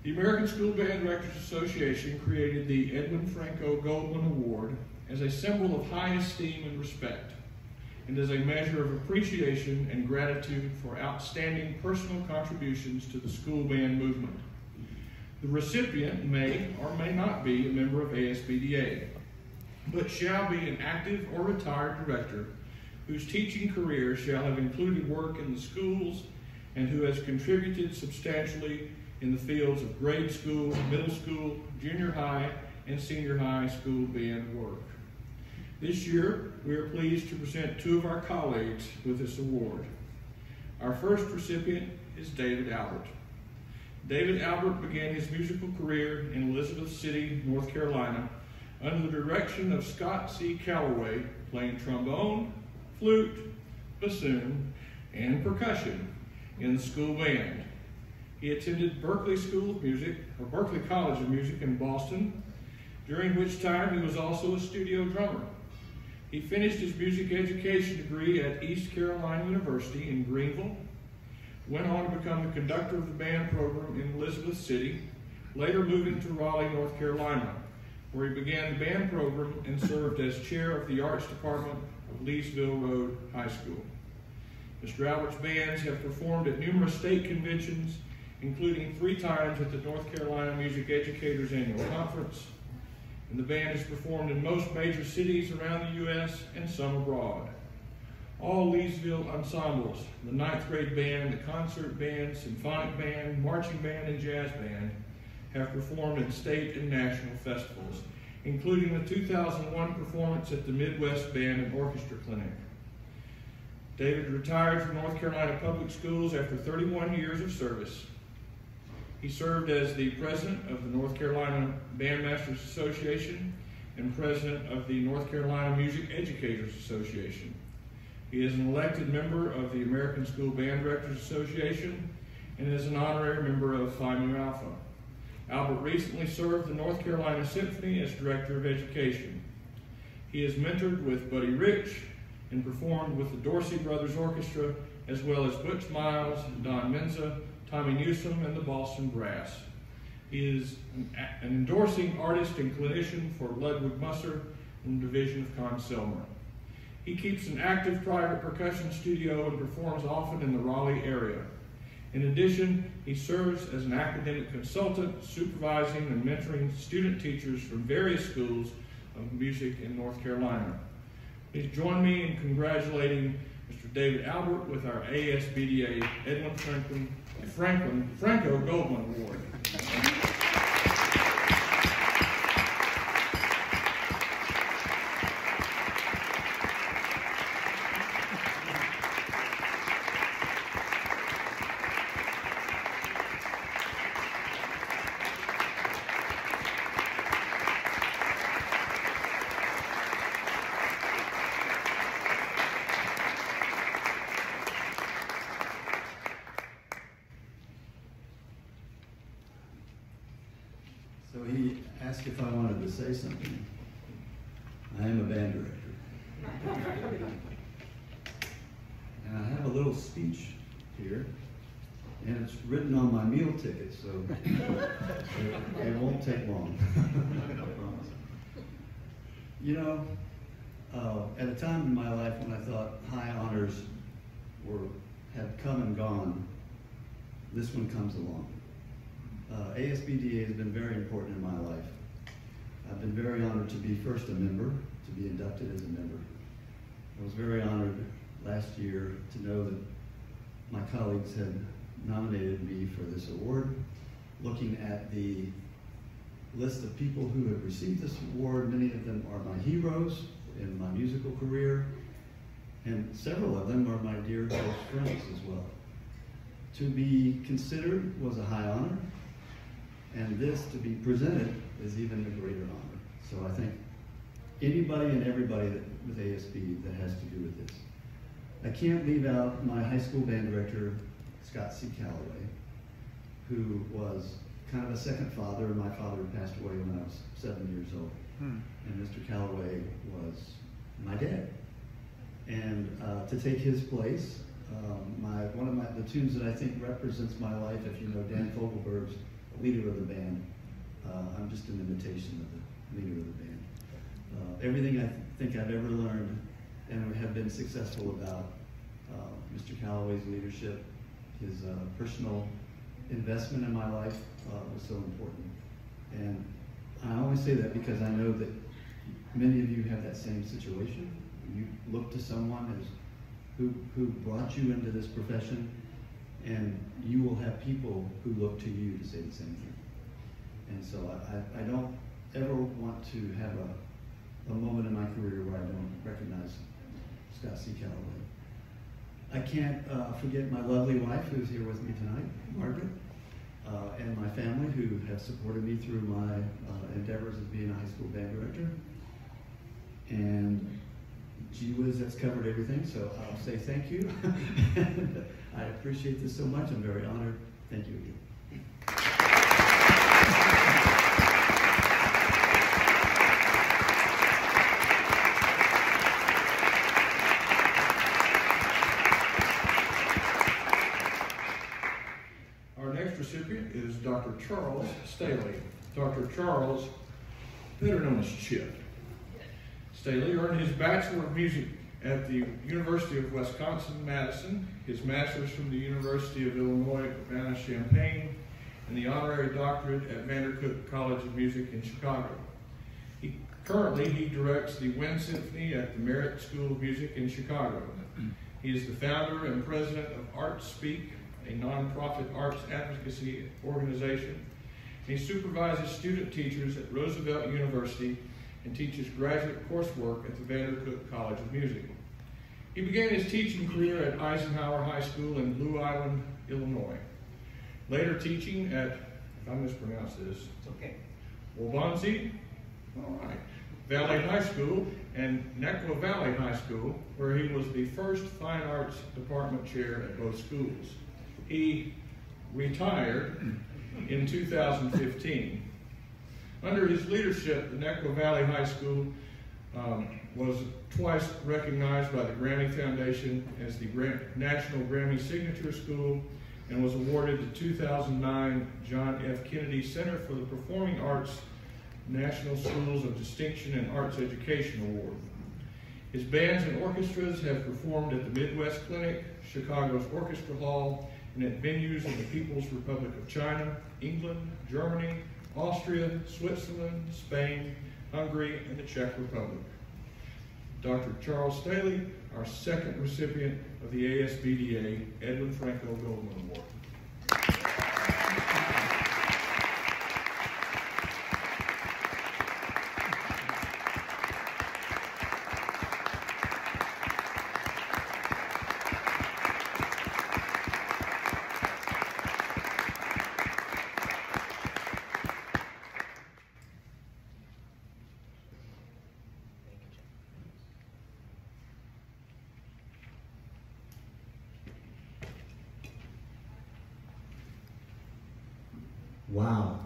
The American School Band Directors Association created the Edwin Franko Goldman Award as a symbol of high esteem and respect, and as a measure of appreciation and gratitude for outstanding personal contributions to the school band movement. The recipient may or may not be a member of ASBDA, but shall be an active or retired director whose teaching career shall have included work in the schools and who has contributed substantially in the fields of grade school, middle school, junior high, and senior high school band work. This year, we are pleased to present two of our colleagues with this award. Our first recipient is David Albert. David Albert began his musical career in Elizabeth City, North Carolina, under the direction of Scott C. Calloway, playing trombone, flute, bassoon, and percussion in the school band. He attended Berklee College of Music in Boston, during which time he was also a studio drummer. He finished his music education degree at East Carolina University in Greenville, went on to become the conductor of the band program in Elizabeth City, later moving to Raleigh, North Carolina, where he began the band program and served as chair of the arts department of Leesville Road High School. Mr. Albert's bands have performed at numerous state conventions, including 3 times at the North Carolina Music Educators Annual Conference, and the band has performed in most major cities around the U.S. and some abroad. All Leesville ensembles, the 9th grade band, the concert band, symphonic band, marching band, and jazz band, have performed in state and national festivals, including the 2001 performance at the Midwest Band and Orchestra Clinic. David retired from North Carolina Public Schools after 31 years of service. He served as the president of the North Carolina Bandmasters Association and president of the North Carolina Music Educators Association. He is an elected member of the American School Band Directors Association and is an honorary member of Phi Mu Alpha. Albert recently served the North Carolina Symphony as Director of Education. He has mentored with Buddy Rich and performed with the Dorsey Brothers Orchestra, as well as Butch Miles, Don Menza, Tommy Newsom, and the Boston Brass. He is an endorsing artist and clinician for Ludwig Musser in the division of Conn-Selmer. He keeps an active private percussion studio and performs often in the Raleigh area. In addition, he serves as an academic consultant, supervising and mentoring student teachers from various schools of music in North Carolina. Please join me in congratulating Mr. David Albert with our ASBDA Edwin Franko Goldman Award. So he asked if I wanted to say something. I am a band director. And I have a little speech here, and it's written on my meal ticket, so it won't take long. I promise. You know, at a time in my life when I thought high honors had come and gone, this one comes along. ASBDA has been very important in my life. I've been very honored to be first a member, to be inducted as a member. I was very honored last year to know that my colleagues had nominated me for this award. Looking at the list of people who have received this award, many of them are my heroes in my musical career, and several of them are my dear close friends as well. To be considered was a high honor, and this to be presented is even a greater honor. So I thank anybody and everybody with ASB that has to do with this. I can't leave out my high school band director, Scott C. Calloway, who was kind of a second father. My father passed away when I was 7 years old. And Mr. Calloway was my dad. And to take his place, one of the tunes that I think represents my life, if you know Dan Fogelberg's leader of the band. I'm just an imitation of the leader of the band. Everything I think I've ever learned and have been successful about Mr. Calloway's leadership, his personal investment in my life was so important. And I only say that because I know that many of you have that same situation. You look to someone who brought you into this profession, and you will have people who look to you to say the same thing. And so I don't ever want to have a moment in my career where I don't recognize Scott C. Calloway. I can't forget my lovely wife who's here with me tonight, Margaret, and my family who have supported me through my endeavors as being a high school band director. And gee whiz, that's covered everything, so I'll say thank you. I appreciate this so much. I'm very honored. Thank you again. Our next recipient is Dr. Charles Staley. Dr. Charles, better known as Chip. Staley earned his Bachelor of Music at the University of Wisconsin-Madison, his Master's from the University of Illinois Urbana-Champaign, and the Honorary Doctorate at Vandercook College of Music in Chicago. Currently, he directs the Wind Symphony at the Merritt School of Music in Chicago. He is the founder and president of Arts Speak, a nonprofit arts advocacy organization. He supervises student teachers at Roosevelt University and teaches graduate coursework at the Vandercook College of Music. He began his teaching career at Eisenhower High School in Blue Island, Illinois. Later teaching at, if I mispronounce this, it's okay, Waubonsie, all right, Valley High School and Nequa Valley High School, where he was the first fine arts department chair at both schools. He retired in 2015. Under his leadership, the Nequa Valley High School was twice recognized by the Grammy Foundation as the National Grammy Signature School and was awarded the 2009 John F. Kennedy Center for the Performing Arts National Schools of Distinction and Arts Education Award. His bands and orchestras have performed at the Midwest Clinic, Chicago's Orchestra Hall, and at venues in the People's Republic of China, England, Germany, Austria, Switzerland, Spain, Hungary, and the Czech Republic. Dr. Charles Staley, our second recipient of the ASBDA Edwin Franko Goldman Award. Wow.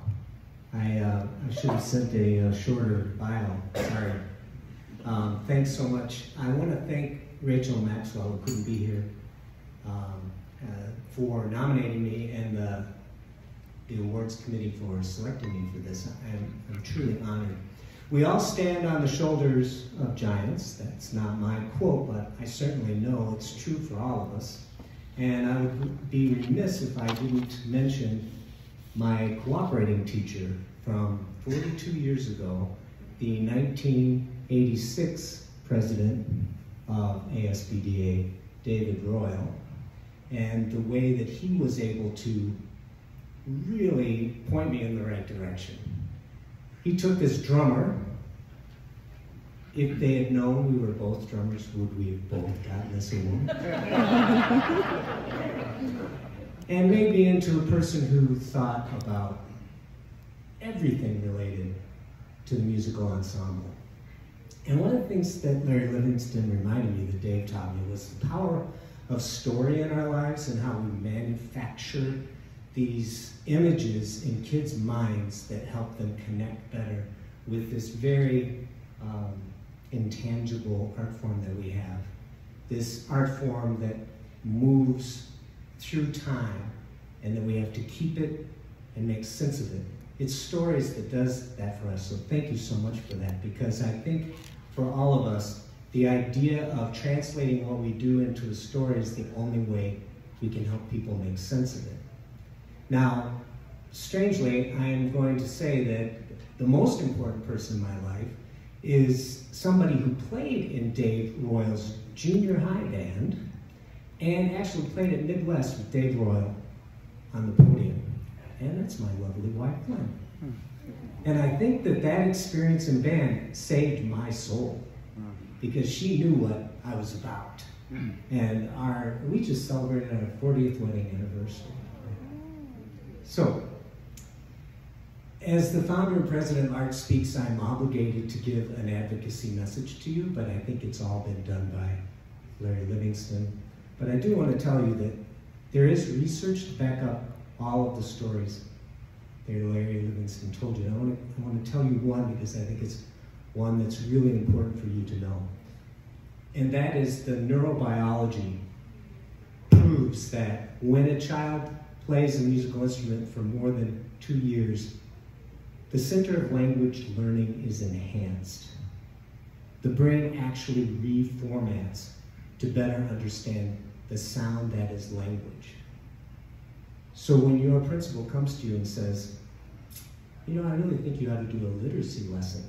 I should have sent a shorter bio. Sorry. Thanks so much. I want to thank Rachel Maxwell, who couldn't be here, for nominating me and the awards committee for selecting me for this. I'm truly honored. We all stand on the shoulders of giants. That's not my quote, but I certainly know it's true for all of us. And I would be remiss if I didn't mention my cooperating teacher from 42 years ago, the 1986 president of ASBDA, David Royal, and the way that he was able to really point me in the right direction. He took his drummer. If they had known we were both drummers, would we have both gotten this award? And made me into a person who thought about everything related to the musical ensemble. And one of the things that Larry Livingston reminded me, that Dave taught me, was the power of story in our lives and how we manufacture these images in kids' minds that help them connect better with this very intangible art form that we have. This art form that moves through time, and that we have to keep it and make sense of it. It's stories that does that for us, so thank you so much for that, because I think for all of us, the idea of translating what we do into a story is the only way we can help people make sense of it. Now, strangely, I am going to say that the most important person in my life is somebody who played in Dave Royal's junior high band and actually played at Midwest with Dave Royal on the podium. And that's my lovely wife, Glenn. And I think that that experience in band saved my soul because she knew what I was about. And we just celebrated our 40th wedding anniversary. So, as the founder and president of Art Speaks, I'm obligated to give an advocacy message to you, but I think it's all been done by Larry Livingston. But I do want to tell you that there is research to back up all of the stories that Larry Livingston told you. And I want to tell you one because I think it's one that's really important for you to know. And that is the neurobiology proves that when a child plays a musical instrument for more than 2 years, the center of language learning is enhanced. The brain actually reformats to better understand the sound that is language. So when your principal comes to you and says, you know, I really think you ought to do a literacy lesson,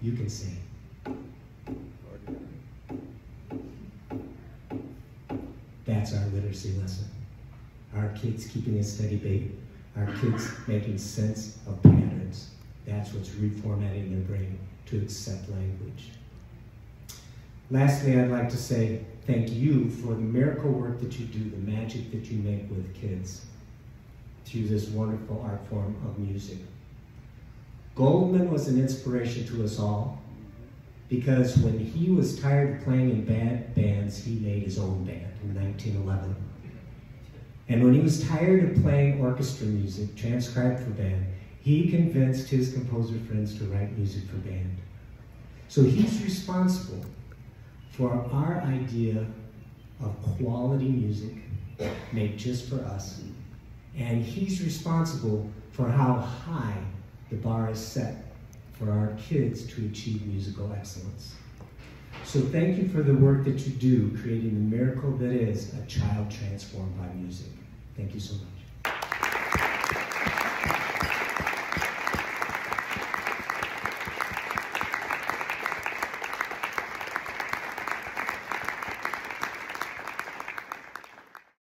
you can say, that's our literacy lesson. Our kids keeping a steady beat, our kids making sense of patterns. That's what's reformatting their brain to accept language. Lastly, I'd like to say thank you for the miracle work that you do, the magic that you make with kids through this wonderful art form of music. Goldman was an inspiration to us all because when he was tired of playing in bad bands, he made his own band in 1911. And when he was tired of playing orchestra music transcribed for band, he convinced his composer friends to write music for band. So he's responsible for our idea of quality music made just for us. And he's responsible for how high the bar is set for our kids to achieve musical excellence. So thank you for the work that you do, creating the miracle that is a child transformed by music. Thank you so much.